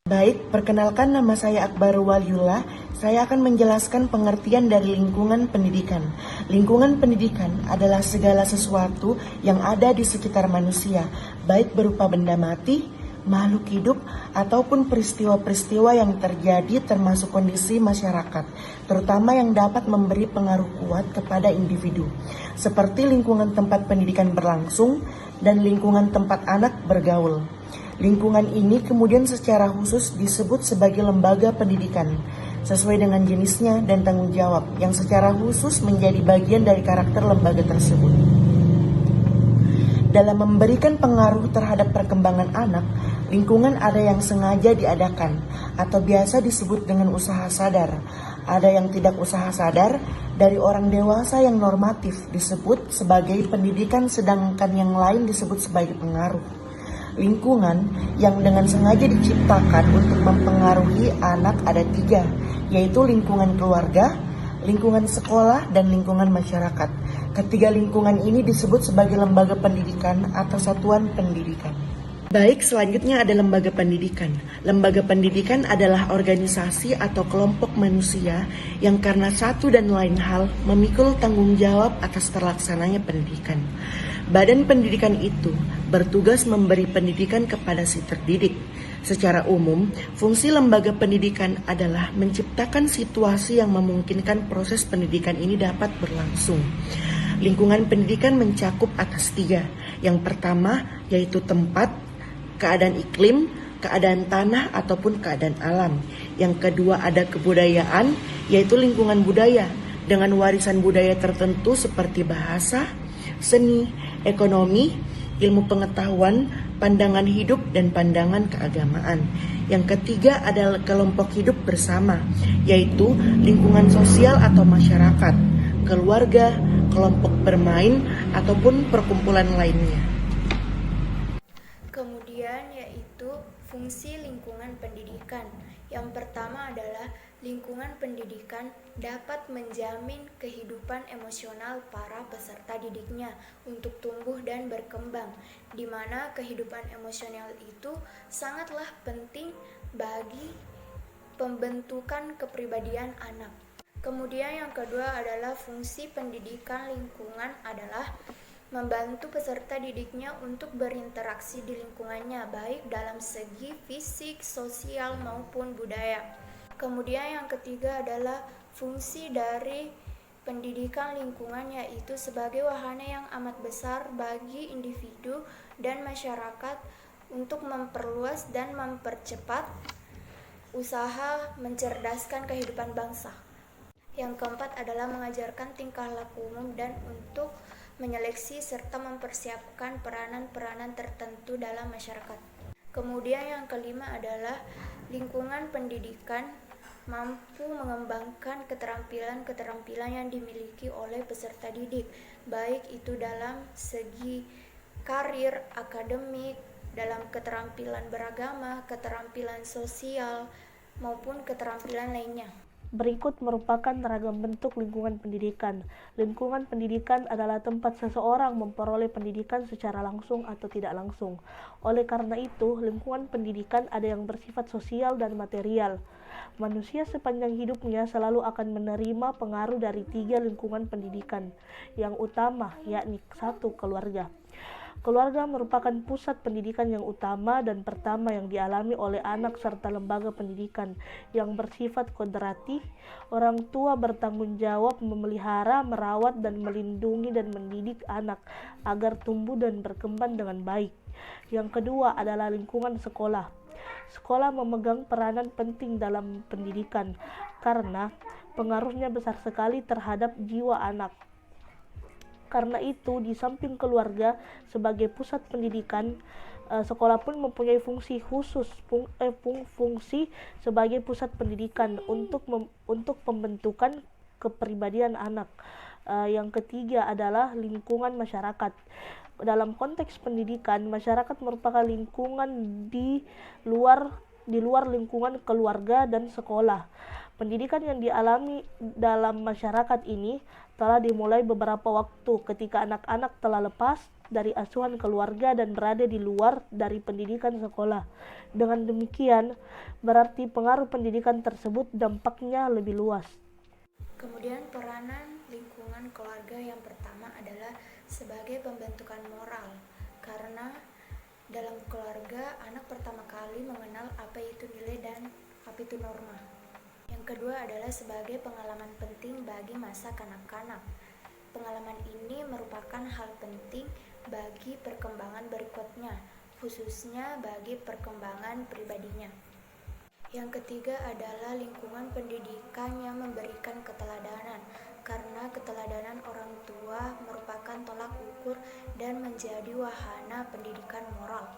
Baik, perkenalkan nama saya Akbarul Waliullah. Saya akan menjelaskan pengertian dari lingkungan pendidikan. Lingkungan pendidikan adalah segala sesuatu yang ada di sekitar manusia, baik berupa benda mati, makhluk hidup, ataupun peristiwa-peristiwa yang terjadi termasuk kondisi masyarakat, terutama yang dapat memberi pengaruh kuat kepada individu, seperti lingkungan tempat pendidikan berlangsung dan lingkungan tempat anak bergaul. Lingkungan ini kemudian secara khusus disebut sebagai lembaga pendidikan, sesuai dengan jenisnya dan tanggung jawab yang secara khusus menjadi bagian dari karakter lembaga tersebut. Dalam memberikan pengaruh terhadap perkembangan anak, lingkungan ada yang sengaja diadakan atau biasa disebut dengan usaha sadar. Ada yang tidak usaha sadar dari orang dewasa yang normatif disebut sebagai pendidikan, sedangkan yang lain disebut sebagai pengaruh. Lingkungan yang dengan sengaja diciptakan untuk mempengaruhi anak ada 3, yaitu lingkungan keluarga, lingkungan sekolah, dan lingkungan masyarakat. Ketiga lingkungan ini disebut sebagai lembaga pendidikan atau satuan pendidikan. Baik, selanjutnya ada lembaga pendidikan. Lembaga pendidikan adalah organisasi atau kelompok manusia yang karena satu dan lain hal memikul tanggung jawab atas terlaksananya pendidikan. Badan pendidikan itu bertugas memberi pendidikan kepada si terdidik. Secara umum, fungsi lembaga pendidikan adalah menciptakan situasi yang memungkinkan proses pendidikan ini dapat berlangsung. Lingkungan pendidikan mencakup atas 3. Yang pertama yaitu tempat, keadaan iklim, keadaan tanah ataupun keadaan alam. Yang kedua ada kebudayaan, yaitu lingkungan budaya dengan warisan budaya tertentu seperti bahasa, seni, ekonomi, ilmu pengetahuan, pandangan hidup, dan pandangan keagamaan. Yang ketiga adalah kelompok hidup bersama, yaitu lingkungan sosial atau masyarakat, keluarga, kelompok bermain, ataupun perkumpulan lainnya. Kemudian yaitu fungsi lingkungan pendidikan. Yang pertama adalah lingkungan pendidikan dapat menjamin kehidupan emosional para peserta didiknya untuk tumbuh dan berkembang, di mana kehidupan emosional itu sangatlah penting bagi pembentukan kepribadian anak. Kemudian yang kedua adalah fungsi pendidikan lingkungan adalah membantu peserta didiknya untuk berinteraksi di lingkungannya, baik dalam segi fisik, sosial, maupun budaya. Kemudian yang ketiga adalah fungsi dari pendidikan lingkungan, yaitu sebagai wahana yang amat besar bagi individu dan masyarakat untuk memperluas dan mempercepat usaha mencerdaskan kehidupan bangsa. Yang keempat adalah mengajarkan tingkah laku umum dan untuk menyeleksi serta mempersiapkan peranan-peranan tertentu dalam masyarakat. Kemudian yang kelima adalah lingkungan pendidikan mampu mengembangkan keterampilan-keterampilan yang dimiliki oleh peserta didik, baik itu dalam segi karir, akademik, dalam keterampilan beragama, keterampilan sosial, maupun keterampilan lainnya. Berikut merupakan ragam bentuk lingkungan pendidikan. Lingkungan pendidikan adalah tempat seseorang memperoleh pendidikan secara langsung atau tidak langsung. Oleh karena itu, lingkungan pendidikan ada yang bersifat sosial dan material. Manusia sepanjang hidupnya selalu akan menerima pengaruh dari 3 lingkungan pendidikan yang utama, yakni 1. Keluarga. Keluarga merupakan pusat pendidikan yang utama dan pertama yang dialami oleh anak serta lembaga pendidikan yang bersifat kodrati. Orang tua bertanggung jawab memelihara, merawat, dan melindungi dan mendidik anak agar tumbuh dan berkembang dengan baik. Yang kedua adalah lingkungan sekolah. Sekolah memegang peranan penting dalam pendidikan karena pengaruhnya besar sekali terhadap jiwa anak. Karena itu, di samping keluarga sebagai pusat pendidikan, sekolah pun mempunyai fungsi khusus, fungsi sebagai pusat pendidikan untuk pembentukan kepribadian anak. Yang ketiga adalah lingkungan masyarakat. Dalam konteks pendidikan, masyarakat merupakan lingkungan di luar lingkungan keluarga dan sekolah. Pendidikan yang dialami dalam masyarakat ini telah dimulai beberapa waktu ketika anak-anak telah lepas dari asuhan keluarga dan berada di luar dari pendidikan sekolah. Dengan demikian, berarti pengaruh pendidikan tersebut dampaknya lebih luas. Kemudian peranan lingkungan keluarga yang pertama adalah sebagai pembentukan moral, karena dalam keluarga anak pertama kali mengenal apa itu nilai dan apa itu norma. Yang kedua adalah sebagai pengalaman penting bagi masa kanak-kanak. Pengalaman ini merupakan hal penting bagi perkembangan berikutnya, khususnya bagi perkembangan pribadinya. Yang ketiga adalah lingkungan pendidikan yang memberikan keteladanan, karena keteladanan orang tua merupakan tolak ukur dan menjadi wahana pendidikan moral.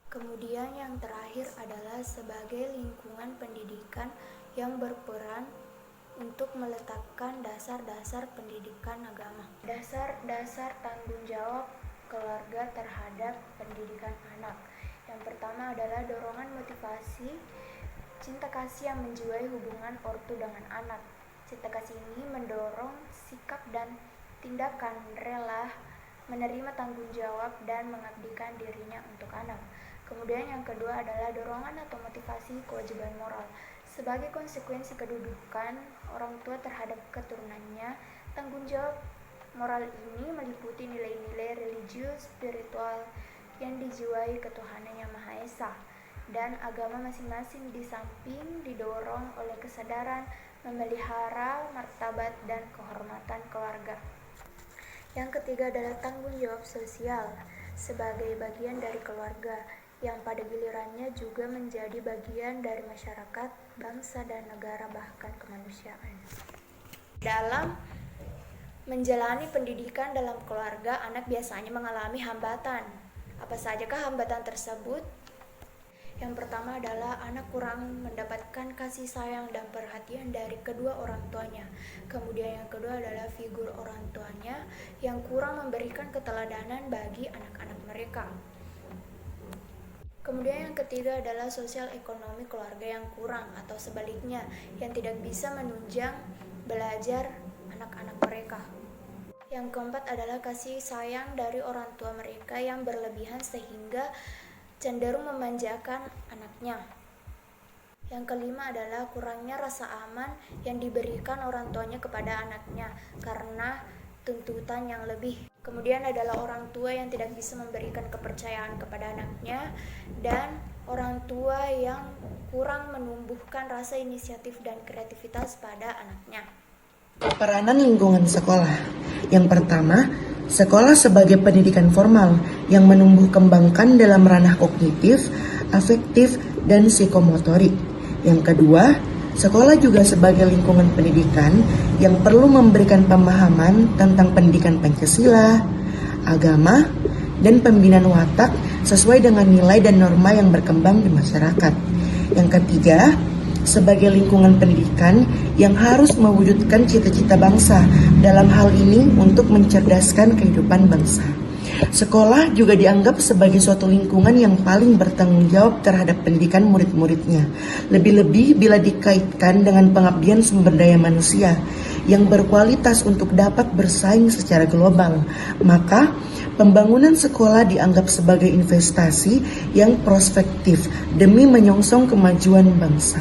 Kemudian yang terakhir adalah sebagai lingkungan pendidikan yang berperan untuk meletakkan dasar-dasar pendidikan agama. Dasar-dasar tanggung jawab keluarga terhadap pendidikan anak. Yang pertama adalah dorongan motivasi, cinta kasih yang menjiwai hubungan ortu dengan anak. Cinta kasih ini mendorong sikap dan tindakan rela menerima tanggung jawab dan mengabdikan dirinya untuk anak. Kemudian yang kedua adalah dorongan atau motivasi kewajiban moral. Sebagai konsekuensi kedudukan orang tua terhadap keturunannya, tanggung jawab moral ini meliputi nilai-nilai religius spiritual yang dijiwai ketuhanan yang Maha Esa, dan agama masing-masing di samping didorong oleh kesadaran memelihara martabat dan kehormatan keluarga. Yang ketiga adalah tanggung jawab sosial sebagai bagian dari keluarga, yang pada gilirannya juga menjadi bagian dari masyarakat, bangsa, dan negara, bahkan kemanusiaan. Dalam menjalani pendidikan dalam keluarga, anak biasanya mengalami hambatan. Apa sajakah hambatan tersebut? Yang pertama adalah anak kurang mendapatkan kasih sayang dan perhatian dari kedua orang tuanya. Kemudian yang kedua adalah figur orang tuanya yang kurang memberikan keteladanan bagi anak-anak mereka. Kemudian yang ketiga adalah sosial ekonomi keluarga yang kurang, atau sebaliknya yang tidak bisa menunjang belajar anak-anak mereka. Yang keempat adalah kasih sayang dari orang tua mereka yang berlebihan sehingga cenderung memanjakan anaknya. Yang kelima adalah kurangnya rasa aman yang diberikan orang tuanya kepada anaknya karena tuntutan yang lebih. Kemudian adalah orang tua yang tidak bisa memberikan kepercayaan kepada anaknya, dan orang tua yang kurang menumbuhkan rasa inisiatif dan kreativitas pada anaknya. Peranan lingkungan sekolah. Yang pertama, sekolah sebagai pendidikan formal yang menumbuh kembangkan dalam ranah kognitif, afektif, dan psikomotorik. Yang kedua, sekolah juga sebagai lingkungan pendidikan yang perlu memberikan pemahaman tentang pendidikan Pancasila, agama, dan pembinaan watak sesuai dengan nilai dan norma yang berkembang di masyarakat. Yang ketiga, sebagai lingkungan pendidikan yang harus mewujudkan cita-cita bangsa, dalam hal ini untuk mencerdaskan kehidupan bangsa. Sekolah juga dianggap sebagai suatu lingkungan yang paling bertanggung jawab terhadap pendidikan murid-muridnya, lebih-lebih bila dikaitkan dengan pengabdian sumber daya manusia yang berkualitas untuk dapat bersaing secara global. Maka, pembangunan sekolah dianggap sebagai investasi yang prospektif demi menyongsong kemajuan bangsa.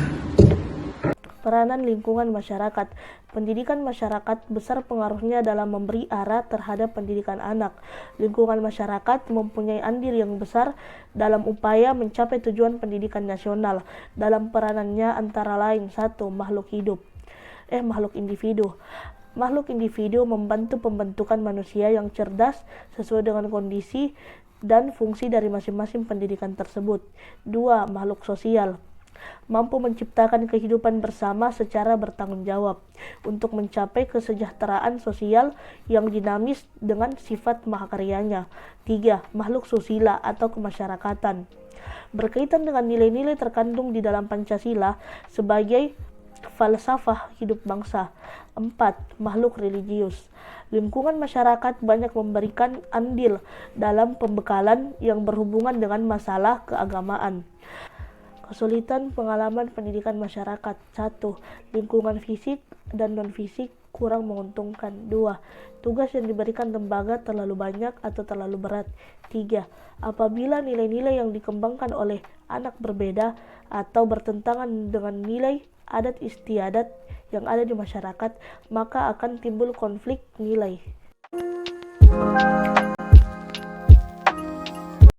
Peranan lingkungan masyarakat. Pendidikan masyarakat besar pengaruhnya dalam memberi arah terhadap pendidikan anak. Lingkungan masyarakat mempunyai andil yang besar dalam upaya mencapai tujuan pendidikan nasional. Dalam peranannya antara lain: 1. Makhluk individu. Makhluk individu membantu pembentukan manusia yang cerdas sesuai dengan kondisi dan fungsi dari masing-masing pendidikan tersebut. 2. Makhluk sosial. Mampu menciptakan kehidupan bersama secara bertanggung jawab untuk mencapai kesejahteraan sosial yang dinamis dengan sifat mahakaryanya. 3. Makhluk susila atau kemasyarakatan. Berkaitan dengan nilai-nilai terkandung di dalam Pancasila sebagai falsafah hidup bangsa. 4. Makhluk religius. Lingkungan masyarakat banyak memberikan andil dalam pembekalan yang berhubungan dengan masalah keagamaan. Kesulitan pengalaman pendidikan masyarakat. 1. Lingkungan fisik dan non-fisik kurang menguntungkan. 2. Tugas yang diberikan lembaga terlalu banyak atau terlalu berat. 3. Apabila nilai-nilai yang dikembangkan oleh anak berbeda atau bertentangan dengan nilai adat istiadat yang ada di masyarakat, maka akan timbul konflik nilai.